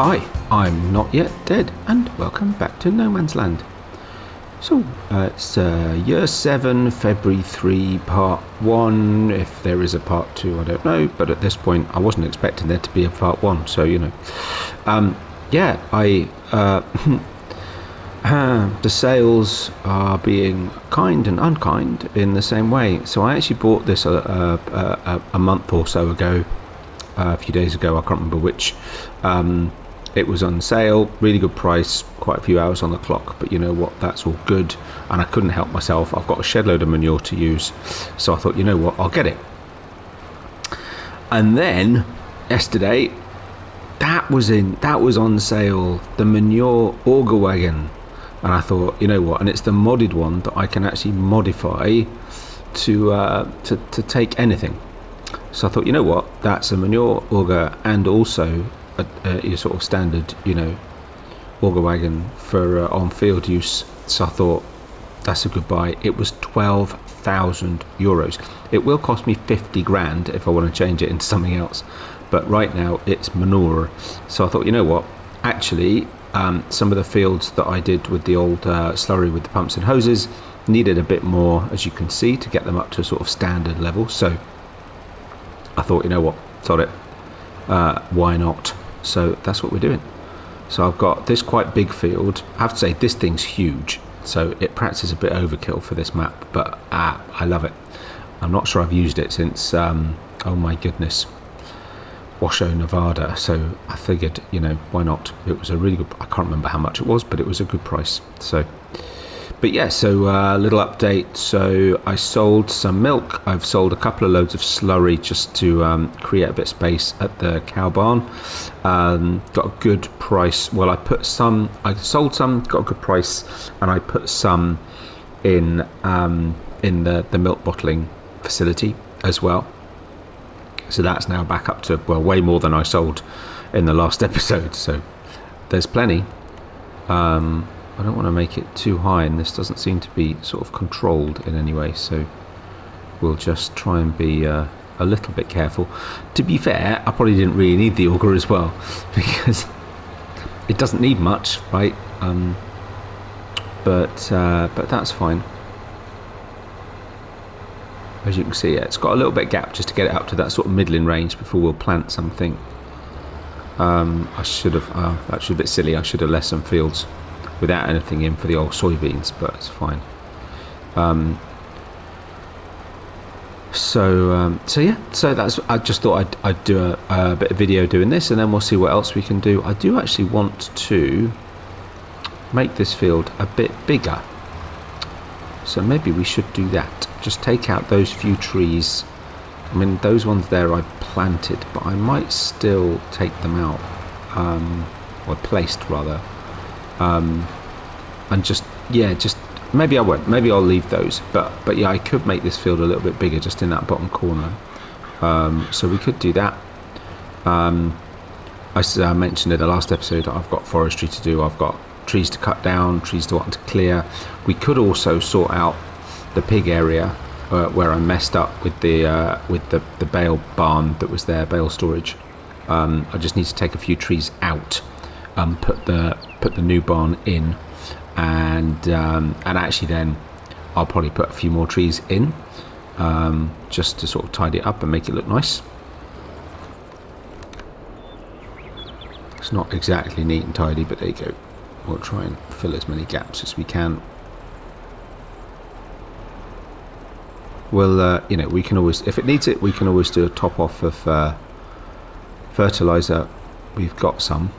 Hi, I'm Not Yet Dead, and welcome back to No Man's Land. So, it's Year 7, February 3, Part 1. If there is a Part 2, I don't know, but at this point, I wasn't expecting there to be a Part 1, so, you know. The sales are being kind and unkind in the same way. So I actually bought this a month or so ago, a few days ago, I can't remember which. It was on sale, really good price, quite a few hours on the clock, but you know what, that's all good, and I couldn't help myself. I've got a shed load of manure to use, so I thought, you know what, I'll get it. And then yesterday, that was on sale, the manure auger wagon, and I thought, you know what, and it's the modded one that I can actually modify to take anything. So I thought, you know what, that's a manure auger and also your sort of standard, you know, auger wagon for on-field use. So I thought, that's a good buy. It was 12,000 euros. It will cost me 50 grand if I want to change it into something else, but right now it's manure. So I thought, you know what, actually some of the fields that I did with the old slurry with the pumps and hoses needed a bit more, as you can see, to get them up to a sort of standard level. So I thought, you know what, sod it, why not? So that's what we're doing. So I've got this quite big field. I have to say, this thing's huge, so it perhaps is a bit overkill for this map, but I love it. I'm not sure I've used it since oh my goodness, Washoe, Nevada, so I figured, you know, why not? It was a really good, I can't remember how much it was, but it was a good price. So but yeah, so little update. So I sold some milk. I've sold a couple of loads of slurry just to create a bit of space at the cow barn. Got a good price. Well, I sold some, got a good price, and I put some in the milk bottling facility as well. So that's now back up to, well, way more than I sold in the last episode. So there's plenty. I don't want to make it too high, and this doesn't seem to be sort of controlled in any way, so we'll just try and be a little bit careful. To be fair, I probably didn't really need the auger as well, because it doesn't need much, right? But that's fine. As you can see, it's got a little bit of gap just to get it up to that sort of middling range before we'll plant something. I should have, actually a bit silly, I should have left some fields without anything in for the old soybeans, but it's fine. So yeah, so that's, I just thought I'd do a bit of video doing this, and then we'll see what else we can do. I do actually want to make this field a bit bigger, so maybe we should do that. Just take out those few trees. I mean, those ones there I planted, but I might still take them out, or placed rather. And just maybe I won't, maybe I'll leave those, but yeah, I could make this field a little bit bigger just in that bottom corner. So we could do that. As I mentioned in the last episode, I've got forestry to do. I've got trees to cut down, trees to want to clear. We could also sort out the pig area where I messed up with the bale barn that was there, bale storage. I just need to take a few trees out, put the new barn in, and actually then I'll probably put a few more trees in, just to sort of tidy it up and make it look nice. It's not exactly neat and tidy, but there you go. We'll try and fill as many gaps as we can. Well, you know, we can always, if it needs it, we can always do a top off of fertilizer. We've got some.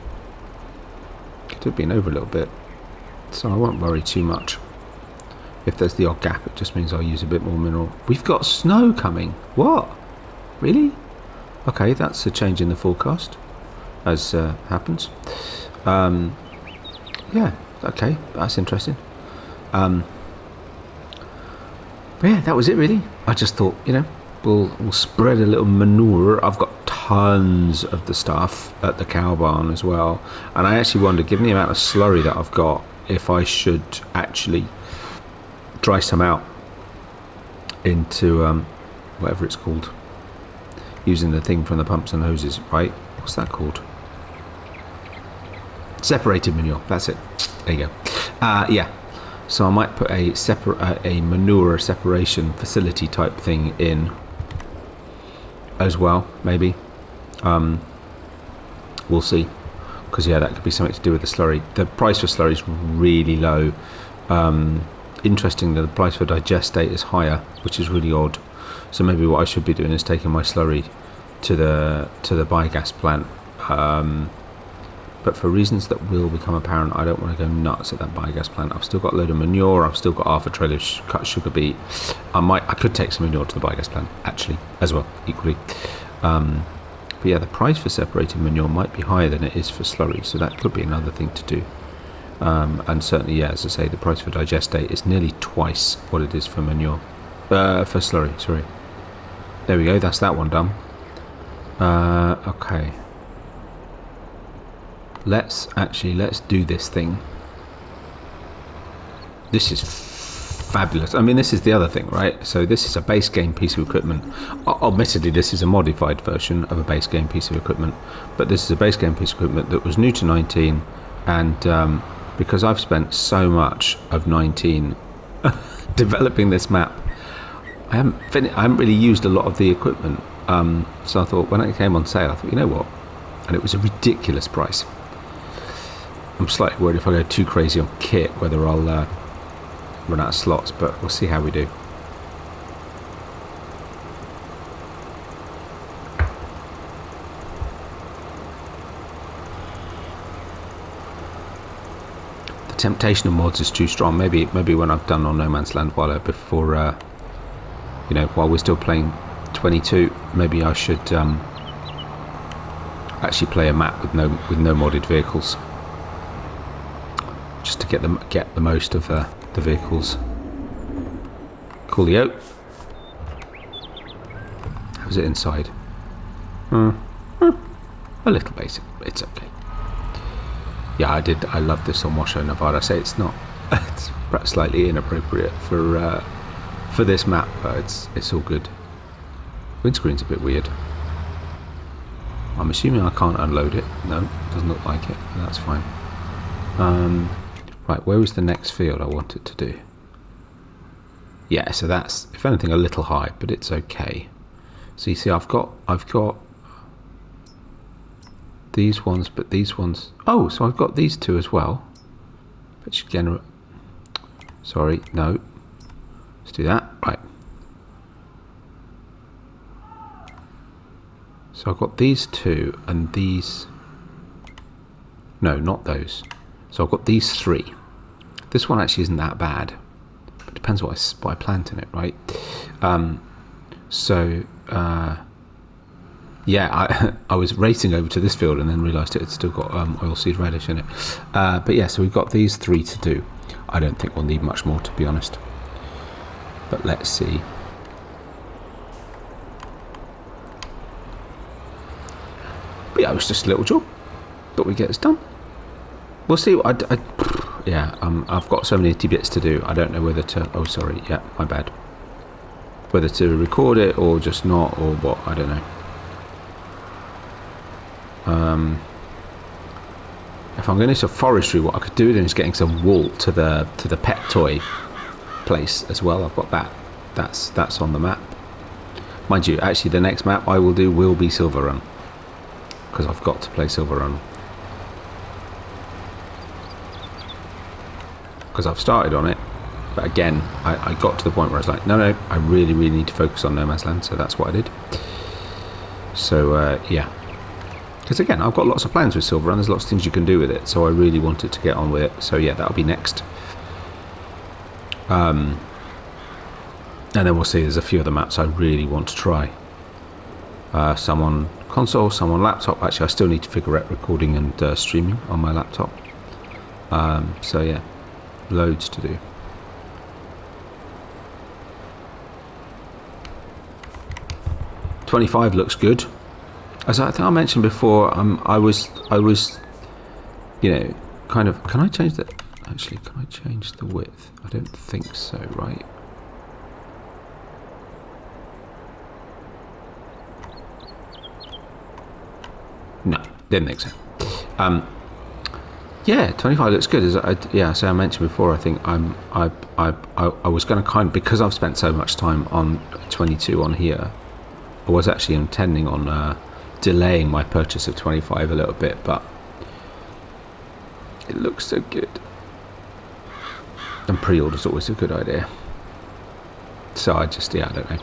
Could have been over a little bit, so I won't worry too much. If there's the odd gap, it just means I'll use a bit more mineral. We've got snow coming. What? Really? Okay, that's a change in the forecast, as happens. Yeah, okay, that's interesting. But yeah, that was it really. I just thought, you know, we'll spread a little manure. I've got tons of the stuff at the cow barn as well, and I actually wondered, given the amount of slurry that I've got, if I should actually dry some out into whatever it's called, using the thing from the pumps and hoses, right? What's that called? Separated manure. That's it. There you go. Yeah. So I might put a manure separation facility type thing in as well, maybe. We'll see, because yeah, that could be something to do with the slurry. The price for slurry is really low. Interestingly, the price for digestate is higher, which is really odd. So maybe what I should be doing is taking my slurry to the biogas plant. But for reasons that will become apparent, I don't want to go nuts at that biogas plant. I've still got a load of manure. I've still got half a trailer of cut sugar beet. I could take some manure to the biogas plant actually as well, equally. But yeah, the price for separated manure might be higher than it is for slurry, so that could be another thing to do. And certainly, yeah, as I say, the price for digestate is nearly twice what it is for manure, for slurry. Sorry. There we go. That's that one done. Okay. Let's do this thing. This is fabulous. I mean, this is the other thing, right? So this is a base game piece of equipment. Admittedly, this is a modified version of a base game piece of equipment, but this is a base game piece of equipment that was new to 19, and because I've spent so much of 19 developing this map, I haven't really used a lot of the equipment. So I thought, when it came on sale, I thought, you know what? And it was a ridiculous price. I'm slightly worried if I go too crazy on kit, whether I'll run out of slots, but we'll see how we do. The temptation of mods is too strong. Maybe when I've done on No Man's Land before, you know, while we're still playing 22, maybe I should actually play a map with no modded vehicles, just to get the most of the vehicles. Coolio. How's it inside? A little basic, but it's okay. Yeah, I love this on Washoe Nevada. I say it's not, it's perhaps slightly inappropriate for this map, but it's all good. Windscreen's a bit weird. I'm assuming I can't unload it. No, doesn't look like it. That's fine. Right, where was the next field I wanted to do? Yeah, so that's, if anything, a little high, but it's okay. So you see, I've got these ones, but these ones. Oh, so I've got these two as well. Which generate. Sorry, no. Let's do that. Right. So I've got these two and these. No, not those. So I've got these three. This one actually isn't that bad. It depends what I plant in it, right? Yeah, I was racing over to this field and then realised it had still got oilseed radish in it. But yeah, so we've got these three to do. I don't think we'll need much more, to be honest. But let's see. But yeah, it was just a little job. Thought we'd get this done. We'll see. Yeah, I've got so many itty bits to do. I don't know whether to. Oh, sorry. Yeah, my bad. Whether to record it or just not, or what? I don't know. If I'm going into forestry, what I could do then is getting some wool to the pet toy place as well. I've got that. That's on the map. Mind you, actually, the next map I will do will be Silver Run, because I've got to play Silver Run. Because I've started on it, but again, I got to the point where I was like, no, I really need to focus on No Man's Land, so that's what I did. So yeah, because again, I've got lots of plans with Silver Run. There's lots of things you can do with it, so I really wanted to get on with it. So yeah, that'll be next. And then we'll see. There's a few other maps I really want to try. Some on console, some on laptop. Actually, I still need to figure out recording and streaming on my laptop. So yeah. Loads to do. $25 looks good. As I think I mentioned before, I was, you know, kind of. Can I change that? Actually, can I change the width? I don't think so. Right. No, didn't think so. Yeah, 25 looks good. Yeah, so I mentioned before, I think I was going to kind of, because I've spent so much time on 22 on here, I was actually intending on delaying my purchase of 25 a little bit, but it looks so good. And pre-order's always a good idea. So I don't know.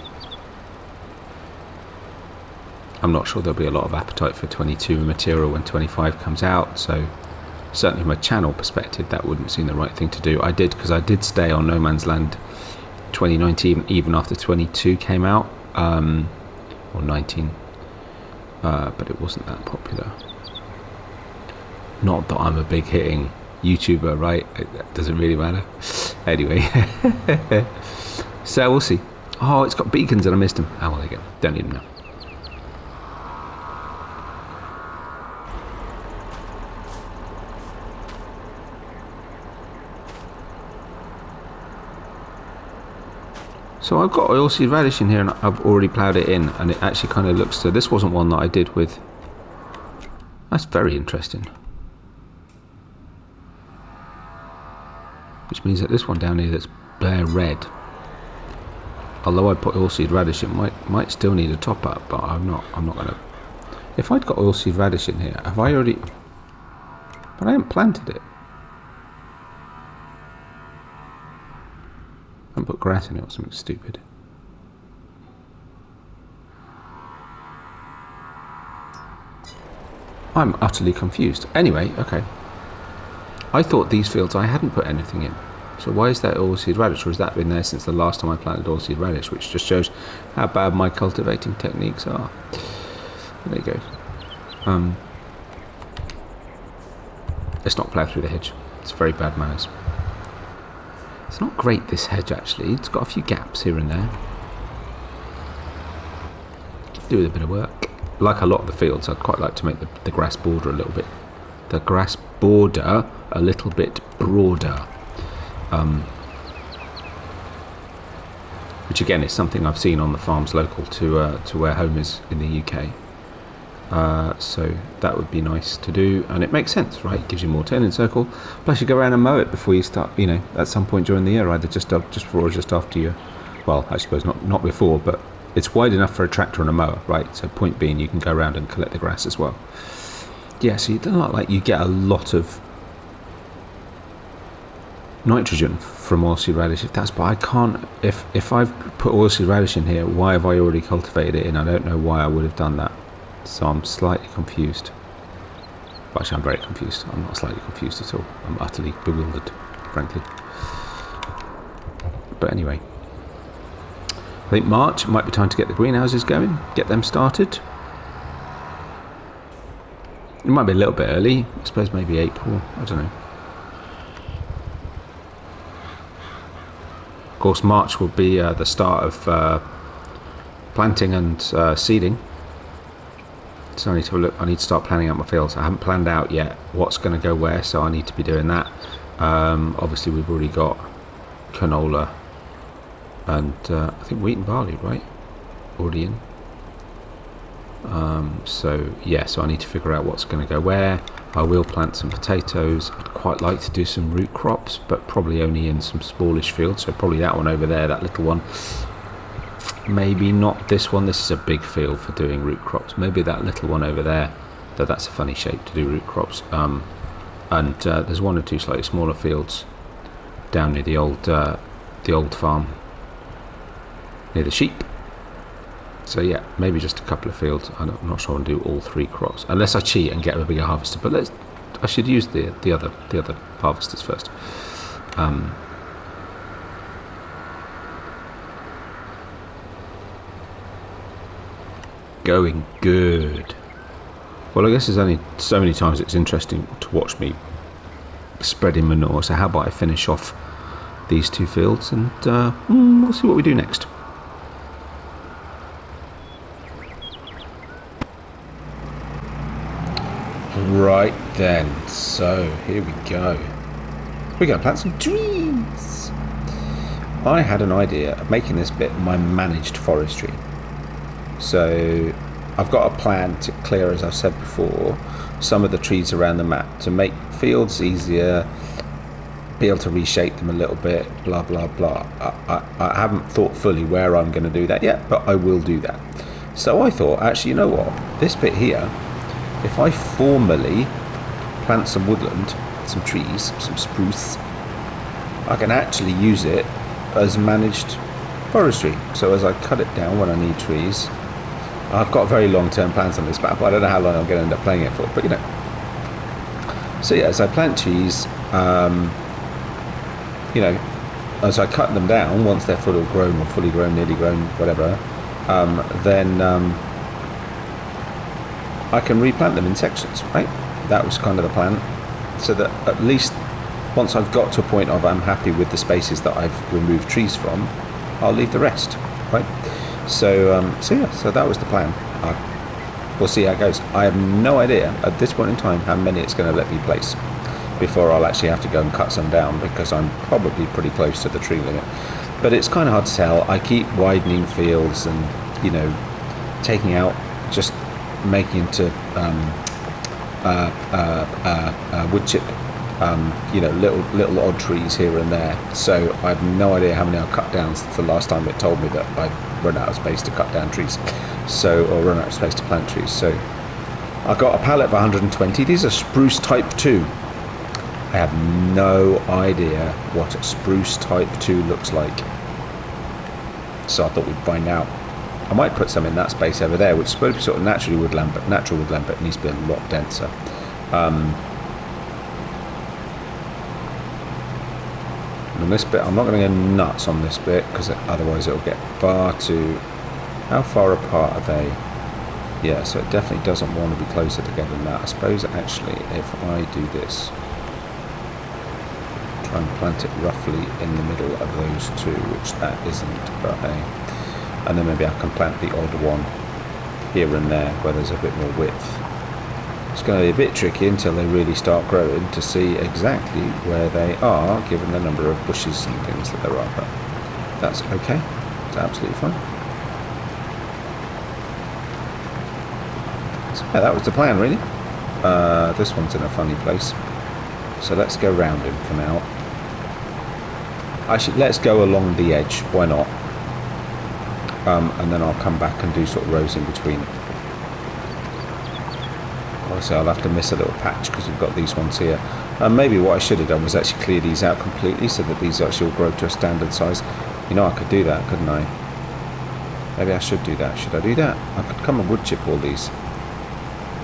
I'm not sure there'll be a lot of appetite for 22 material when 25 comes out, so certainly from a channel perspective that wouldn't seem the right thing to do. Because I did stay on No Man's Land 2019 even after 22 came out, or 19, but it wasn't that popular. Not that I'm a big hitting YouTuber, right? It doesn't really matter. Anyway, so we'll see. Oh, it's got beacons and I missed them. Oh, well, there you go. Don't need them now. So I've got oilseed radish in here and I've already ploughed it in, and it actually kind of looks, so this wasn't one that I did with. That's very interesting. Which means that this one down here that's bare red, although I put oilseed radish, it might still need a top up, but I'm not gonna. If I'd got oilseed radish in here, have I already? But I haven't planted it. And put grass in it or something stupid. I'm utterly confused. Anyway, okay. I thought these fields I hadn't put anything in. So why is that oilseed radish? Or has that been there since the last time I planted oilseed radish? Which just shows how bad my cultivating techniques are. There you go. Let's not plough through the hedge. It's very bad manners. It's not great, this hedge, actually. It's got a few gaps here and there. Could do with a bit of work. Like a lot of the fields, I'd quite like to make the grass border a little bit. The grass border a little bit broader. Which again is something I've seen on the farms local to where home is in the UK. So that would be nice to do, and it makes sense, right? It gives you more turning circle. Plus you go around and mow it before you start, you know, at some point during the year, either just before or just after you. Well, I suppose not before, but it's wide enough for a tractor and a mower, right? So point being, you can go around and collect the grass as well. Yeah, so you don't look like you get a lot of nitrogen from oilseed radish. If that's, but I can't. If I've put oilseed radish in here, why have I already cultivated it in? I don't know why I would have done that. So I'm slightly confused. Well, actually, I'm very confused. I'm not slightly confused at all. I'm utterly bewildered, frankly. But anyway, I think March might be time to get the greenhouses going, get them started. It might be a little bit early. I suppose maybe April. I don't know. Of course, March will be the start of planting and seeding. So I need to look. I need to start planning out my fields. I haven't planned out yet what's going to go where, so I need to be doing that. Obviously, we've already got canola and I think wheat and barley, right? Already in. So yeah, so I need to figure out what's going to go where. I will plant some potatoes. I'd quite like to do some root crops, but probably only in some smallish fields. So probably that one over there, that little one. Maybe not this one. This is a big field for doing root crops. Maybe that little one over there, though that's a funny shape to do root crops. And there's one or two slightly smaller fields down near the old farm near the sheep. So yeah, maybe just a couple of fields. I'm not sure I'll do all three crops unless I cheat and get a bigger harvester. But I should use the other harvesters first. Going good. Well, I guess there's only so many times it's interesting to watch me spreading manure. So how about I finish off these two fields and we'll see what we do next. Right then, so here we go. We're going to plant some trees. I had an idea of making this bit my managed forestry. So I've got a plan to clear, as I've said before, some of the trees around the map to make fields easier, be able to reshape them a little bit, blah blah blah. I haven't thought fully where I'm going to do that yet, but I will do that. So I thought, actually, you know what, this bit here, if I formally plant some woodland, some trees, some spruce, I can actually use it as managed forestry. So as I cut it down when I need trees, I've got very long-term plans on this map. I don't know how long I'm going to end up playing it for, but you know. So yeah, as I plant trees, you know, as I cut them down, once they're fully grown or fully grown, nearly grown, whatever, then I can replant them in sections, right? That was kind of the plan, so that at least once I've got to a point of I'm happy with the spaces that I've removed trees from, I'll leave the rest, right? So, yeah, so that was the plan. We'll see how it goes. I have no idea at this point in time how many it's going to let me place before I'll actually have to go and cut some down, because I'm probably pretty close to the tree limit. But it's kind of hard to tell. I keep widening fields and, you know, taking out, just making into wood chip, you know, little odd trees here and there. So I have no idea how many I've cut down since the last time it told me that I've run out of space to cut down trees, so, or run out of space to plant trees. So I got a pallet of 120. These are spruce type 2. I have no idea what a spruce type 2 looks like, so I thought we'd find out. I might put some in that space over there, which is supposed to be sort of natural woodland, but it needs to be a lot denser. And this bit, I'm not going to go nuts on this bit, because otherwise it'll get far too... How far apart are they? Yeah, so it definitely doesn't want to be closer together than that. I suppose actually if I do this, try and plant it roughly in the middle of those two, which that isn't, but hey. And then maybe I can plant the odd one here and there where there's a bit more width. It's going to be a bit tricky until they really start growing to see exactly where they are, given the number of bushes and things that there are, but that's okay. It's absolutely fine. So yeah, that was the plan really. This one's in a funny place, so let's go round him for now. Actually, let's go along the edge, why not? And then I'll come back and do sort of rows in between. Obviously I'll have to miss a little patch because we've got these ones here. Maybe what I should have done was actually clear these out completely so that these actually all grow to a standard size. You know, I could do that, couldn't I? Maybe I should do that. Should I do that? I could come and wood chip all these,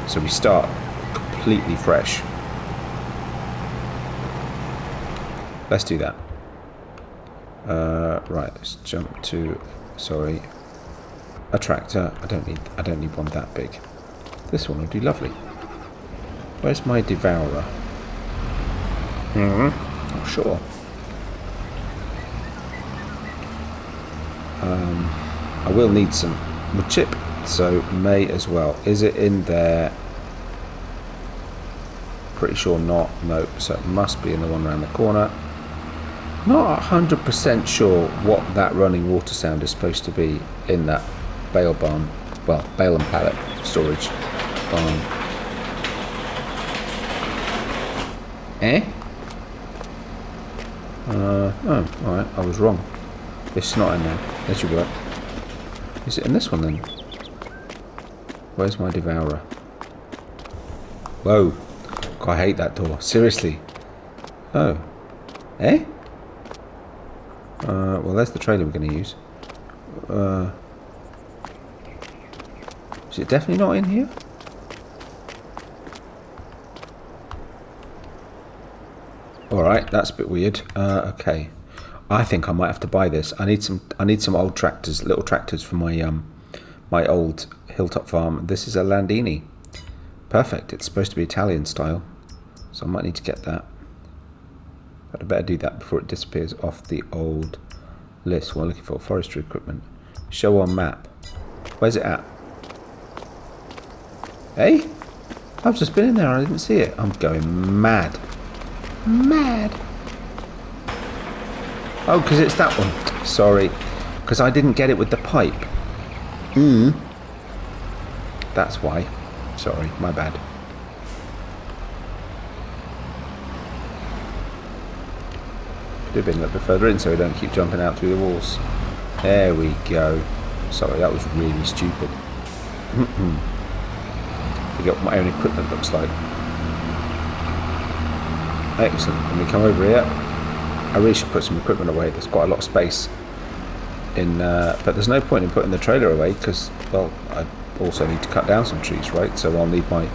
so we start completely fresh. Let's do that. Right, let's jump to, sorry, a tractor. I don't need one that big. This one would be lovely. Where's my devourer? Oh, sure. I will need some wood chip, so may as well. Is it in there? Pretty sure not. No, so it must be in the one around the corner. Not 100% sure what that running water sound is supposed to be in that bale barn. Well, bale and pallet storage barn. Oh, alright, I was wrong. It's not in there. There you go. Is it in this one then? Where's my devourer? Whoa. God, I hate that door. Seriously. Oh. Well, there's the trailer we're going to use. Is it definitely not in here? Alright, that's a bit weird. Okay. I think I might have to buy this. I need some old tractors, little tractors for my my old hilltop farm. This is a Landini. Perfect. It's supposed to be Italian style, so I might need to get that. But I better do that before it disappears off the old list. We're looking for forestry equipment. Show on map. Where's it at? Hey? I've just been in there and I didn't see it. I'm going mad. Mad. Oh, because it's that one. Sorry. Because I didn't get it with the pipe. That's why. Sorry, my bad. Do a bit a little bit further in so we don't keep jumping out through the walls. There we go. Sorry, that was really stupid. Forget what my own equipment looks like. Excellent. When we come over here, I really should put some equipment away. There's quite a lot of space in, but there's no point in putting the trailer away because, well, I also need to cut down some trees, right? So I'll need my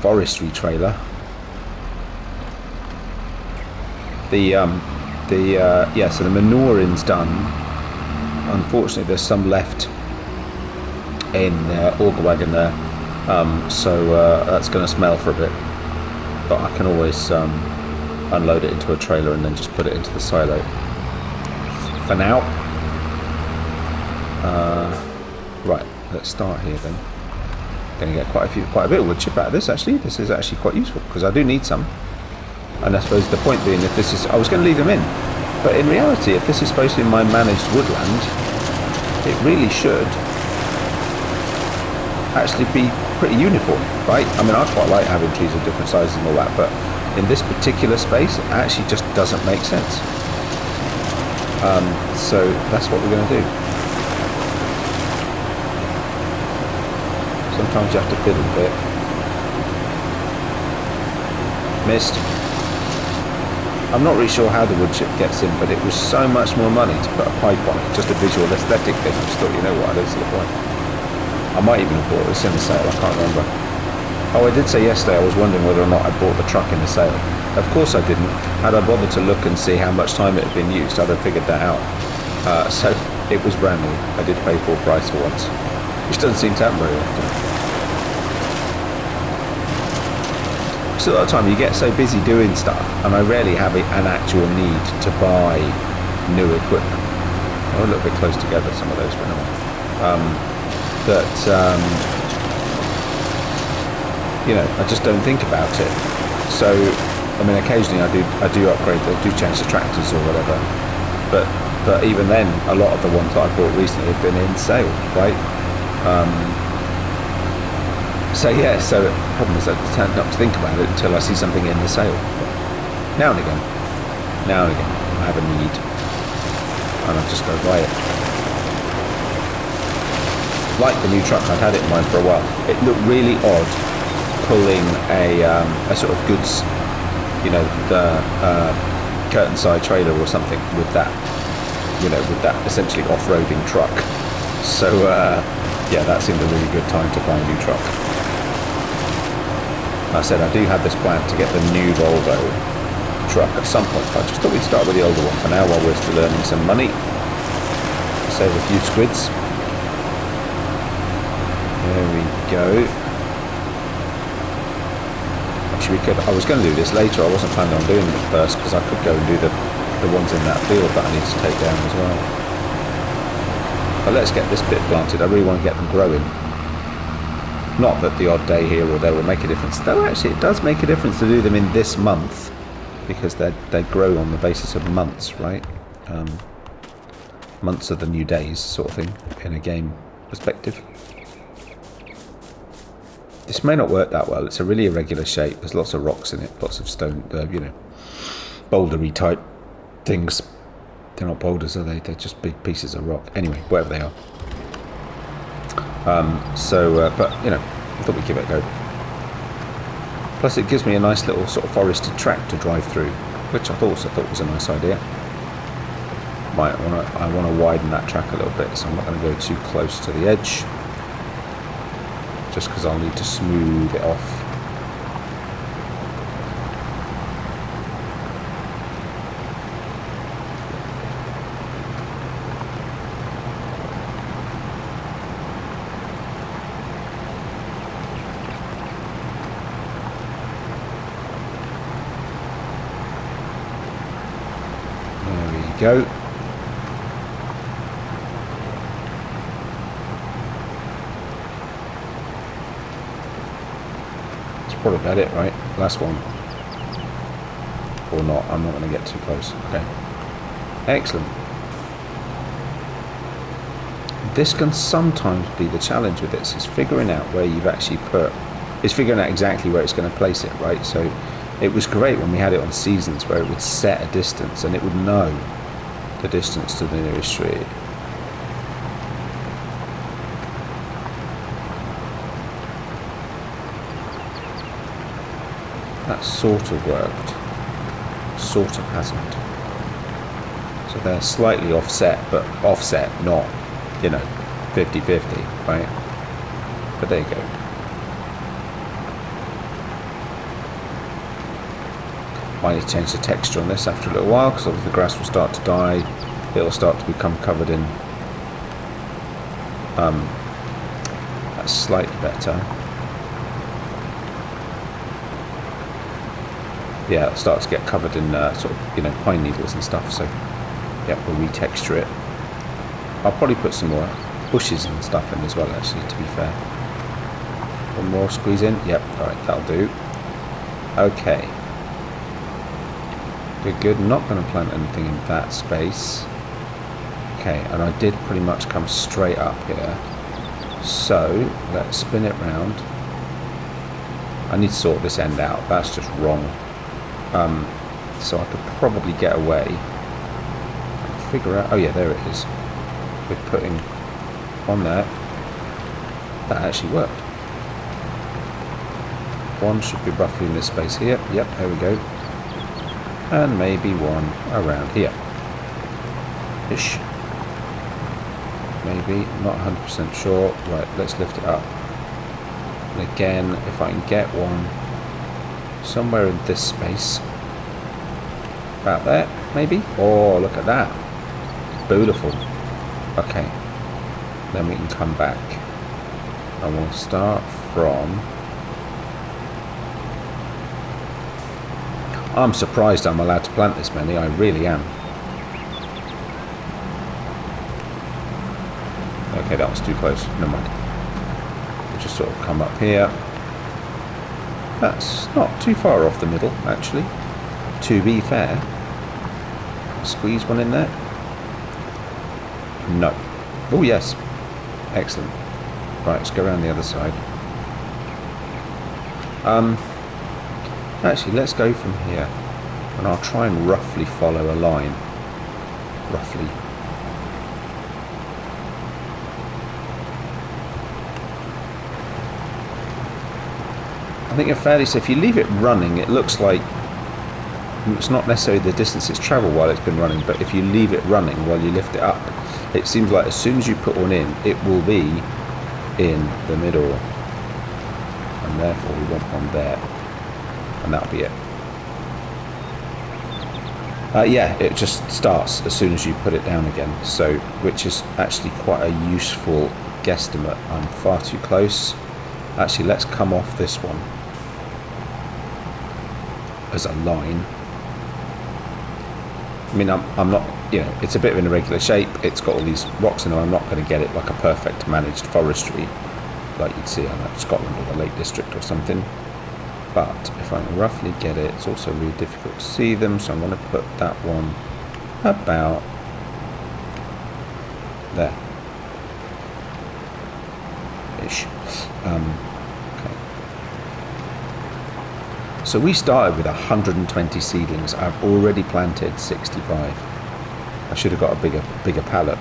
forestry trailer. Yeah, so the manuring's done. Unfortunately, there's some left in auger wagon there, so that's going to smell for a bit. But I can always unload it into a trailer and then just put it into the silo. For now, right. Let's start here then. Going to get quite a bit of wood chip out of this. Actually, this is actually quite useful because I do need some. And I suppose the point being, if this is, I was going to leave them in, but in reality, if this is supposed to be my managed woodland, it really should actually be pretty uniform, right? I mean, I quite like having trees of different sizes and all that, but in this particular space, it actually just doesn't make sense. So that's what we're going to do. Sometimes you have to fiddle a bit. Missed. I'm not really sure how the wood chip gets in, but it was so much more money to put a pipe on it. Just a visual aesthetic thing. I just thought, you know what, I don't see the point. I might even have bought this in the sale, I can't remember. Oh, I did say yesterday I was wondering whether or not I bought the truck in the sale. Of course I didn't. Had I bothered to look and see how much time it had been used, I'd have figured that out. So it was brand new. I did pay full price for once, which doesn't seem to happen very often. So a lot of time you get so busy doing stuff, and I rarely have an actual need to buy new equipment. They're a little bit close together, some of those, but no. You know, I just don't think about it. So, I mean, occasionally I do upgrade, I do change the tractors or whatever. But even then, a lot of the ones that I bought recently have been in sale, right? So yeah, so the problem is I tend not to think about it until I see something in the sale. Now and again, I have a need, and I just go buy it. Like the new truck, I'd had it in mind for a while. It looked really odd pulling a sort of goods, you know, the curtain side trailer or something with that, you know, with that essentially off-roading truck. So yeah, that seemed a really good time to buy a new truck. I said I do have this plan to get the new Volvo truck at some point. I just thought we'd start with the older one for now while we're still earning some money. Save a few squids. There we go. Actually, I was going to do this later. I wasn't planning on doing it first because I could go and do the ones in that field that I need to take down as well. But let's get this bit planted. I really want to get them growing. Not that the odd day here or there will make a difference. Though actually it does make a difference to do them in this month, because they grow on the basis of months, right? Months are the new days, sort of thing, in a game perspective. This may not work that well. It's a really irregular shape. There's lots of rocks in it, lots of stone, you know, bouldery type things. They're not boulders, are they? They're just big pieces of rock. Anyway, wherever they are. But, you know, I thought we'd give it a go. Plus it gives me a nice little sort of forested track to drive through, which I also thought was a nice idea. I want to widen that track a little bit, so I'm not going to go too close to the edge, just because I'll need to smooth it off. Go. That's probably about it, right? Last one. Or not, I'm not going to get too close. Okay. Excellent. This can sometimes be the challenge with this, is figuring out where you've actually put, is figuring out exactly where it's going to place it, right? So It was great when we had it on seasons where it would set a distance and it would know the distance to the nearest street. That sort of worked, sort of hasn't. So they're slightly offset, but offset not, you know, 50-50, right? But there you go. Might need to change the texture on this after a little while, because obviously the grass will start to die. It'll start to become covered in. That's slightly better. Yeah, it'll start to get covered in sort of, you know, pine needles and stuff. So, yeah, we'll retexture it. I'll probably put some more bushes and stuff in as well, actually, to be fair. One more squeeze in. Yep, alright, that'll do. Okay. Good, good. Not going to plant anything in that space. Okay, and I did pretty much come straight up here. So, let's spin it round. I need to sort this end out. That's just wrong. So I could probably get away and figure out. Oh yeah, there it is. With putting on there. That actually worked. One should be roughly in this space here. Yep, there we go. And maybe one around here. Ish. Maybe, not 100% sure. Right, let's lift it up. And again, if I can get one somewhere in this space, about there, maybe. Oh, look at that, beautiful. Okay, then we can come back, and we'll start from. I'm surprised I'm allowed to plant this many. I really am. Okay, that was too close. Never mind. We'll just sort of come up here. That's not too far off the middle, actually, to be fair. Squeeze one in there. No. Oh, yes. Excellent. Right, let's go around the other side. Actually, let's go from here. And I'll try and roughly follow a line. Roughly. I think you're fairly safe. If you leave it running, it looks like it's not necessarily the distance it's travelled while it's been running, but if you leave it running while you lift it up, it seems like as soon as you put one in, it will be in the middle, and therefore we want one there, and that'll be it. Yeah, it just starts as soon as you put it down again, so which is actually quite a useful guesstimate. I'm far too close. Actually, let's come off this one as a line. I mean, I'm not, you know, it's a bit of an irregular shape. It's got all these rocks in it. I'm not going to get it like a perfect managed forestry like you'd see on Scotland or the Lake District or something. But if I can roughly get it, it's also really difficult to see them. So I'm going to put that one about there. Ish. Okay. So we started with 120 seedlings. I've already planted 65. I should have got a bigger pallet.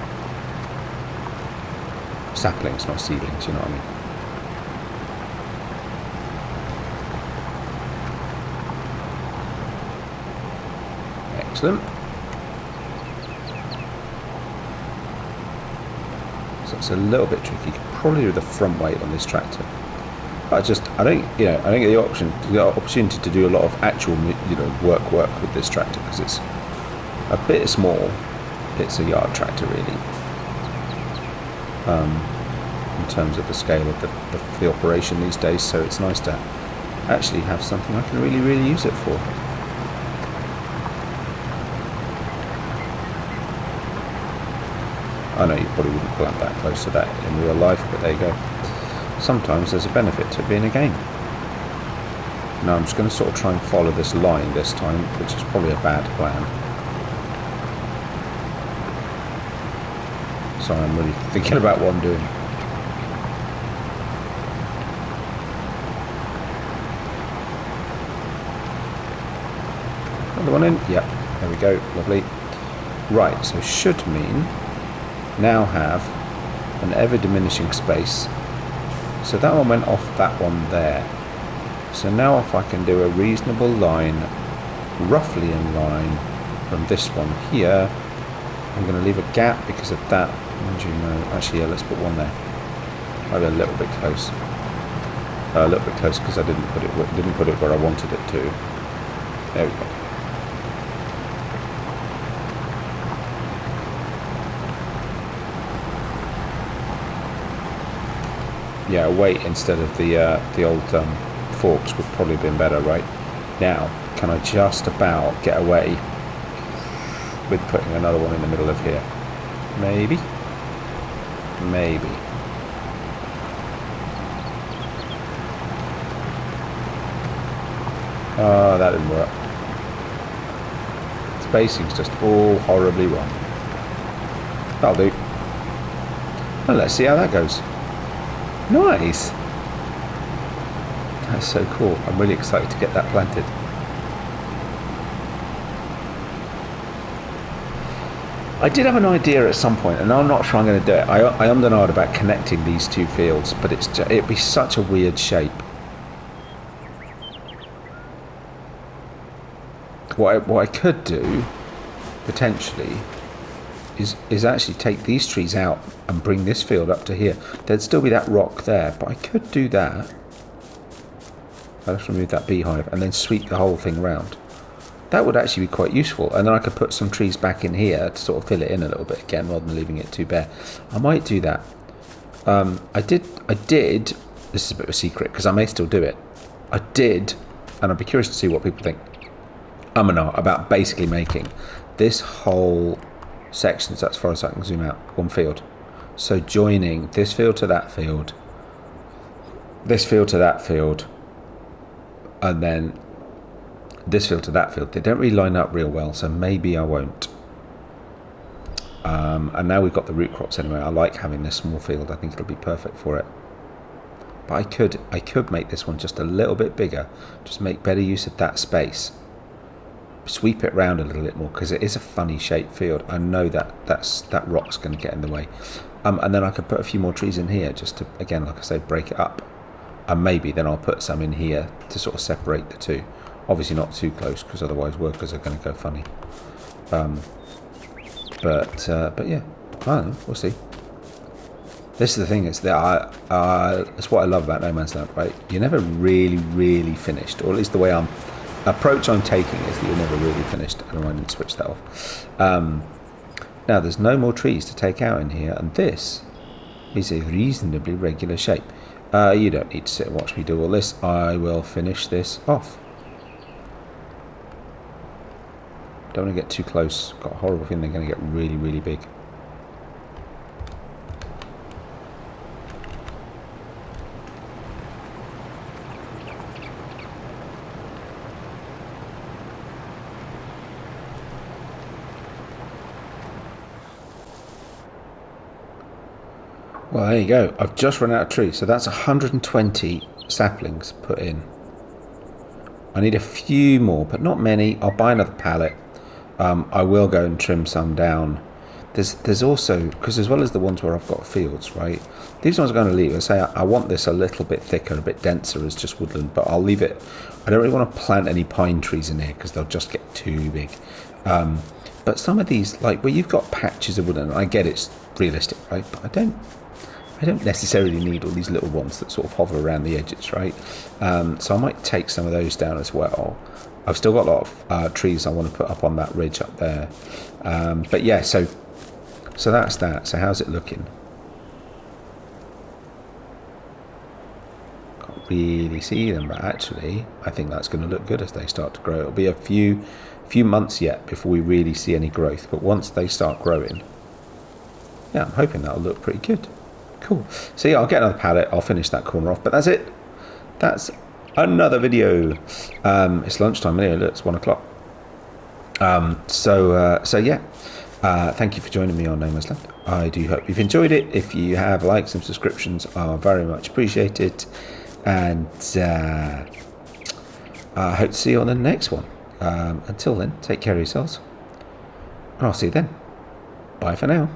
Saplings, not seedlings, you know what I mean. Excellent. So it's a little bit tricky. Probably with the front weight on this tractor. I don't get the opportunity to do a lot of actual, you know, work with this tractor because it's a bit small. It's a yard tractor really. In terms of the scale of the operation these days, so it's nice to actually have something I can really use it for. I know you probably wouldn't pull up that close to that in real life, but there you go. Sometimes there's a benefit to being a game. Now I'm just going to sort of try and follow this line this time, which is probably a bad plan. So I'm really thinking about what I'm doing. Another one in. Yep, there we go. Lovely. Right, so should mean now have an ever diminishing space. So that one went off that one there. So now if I can do a reasonable line, roughly in line from this one here, I'm going to leave a gap because of that. Actually, yeah, let's put one there. Maybe a little bit close. A little bit close because I didn't put it where I wanted it to. There we go. Yeah, a weight instead of the old forks would probably have been better, right? Now, can I just about get away with putting another one in the middle of here? Maybe. Maybe. Oh, that didn't work. Spacing's just all horribly wrong. That'll do. Well, let's see how that goes. Nice! That's so cool. I'm really excited to get that planted. I did have an idea at some point, and I'm not sure I'm going to do it. I am and ahh'd about connecting these two fields, but it'd be such a weird shape. What I could do, potentially, is actually take these trees out and bring this field up to here. There'd still be that rock there, but I could do that. I'll just remove that beehive and then sweep the whole thing around. That would actually be quite useful, and then I could put some trees back in here to sort of fill it in a little bit again, rather than leaving it too bare. I might do that. I did. This is a bit of a secret because I may still do it. I did, and I'd be curious to see what people think. About basically making this whole section, so as far as I can zoom out, one field. So joining this field to that field, this field to that field, and then this field to that field. They don't really line up real well, so maybe I won't. And now we've got the root crops anyway. I like having this small field. I think it'll be perfect for it. But I could make this one just a little bit bigger, just make better use of that space. Sweep it round a little bit more because it is a funny shaped field. I know that rock's going to get in the way. And then I could put a few more trees in here just to, again, like I say, break it up. And maybe then I'll put some in here to sort of separate the two. Obviously not too close because otherwise workers are going to go funny. But yeah, I don't know. We'll see. This is the thing. It's that it's what I love about No Man's Land, right? You're never really finished, or at least the way approach I'm taking is that you're never really finished. I don't know why I didn't switch that off. Now there's no more trees to take out in here, and this is a reasonably regular shape. You don't need to sit and watch me do all this. I will finish this off. Don't want to get too close. Got a horrible feeling they're going to get really big. Well, there you go. I've just run out of trees, so that's 120 saplings put in. I need a few more, but not many. I'll buy another pallet. I will go and trim some down. There's also, because as well as the ones where I've got fields, right? These ones are going to leave. I say I want this a little bit thicker, a bit denser as just woodland, but I'll leave it. I don't really want to plant any pine trees in here because they'll just get too big. But some of these, like where you've got patches of woodland, I get it's realistic, right? But I don't necessarily need all these little ones that sort of hover around the edges, right? So I might take some of those down as well. I've still got a lot of trees I want to put up on that ridge up there. But yeah, so that's that. So how's it looking? Can't really see them, but actually I think that's going to look good as they start to grow. It'll be a few months yet before we really see any growth, but once they start growing, yeah, I'm hoping that'll look pretty good. Cool. So yeah, I'll get another pallet. I'll finish that corner off. But that's it. That's another video. It's lunchtime anyway. Look, it's 1 o'clock. So yeah. Thank you for joining me on No Man's Land. I do hope you've enjoyed it. If you have, likes and subscriptions are very much appreciated. And I hope to see you on the next one. Until then, take care of yourselves, and I'll see you then. Bye for now.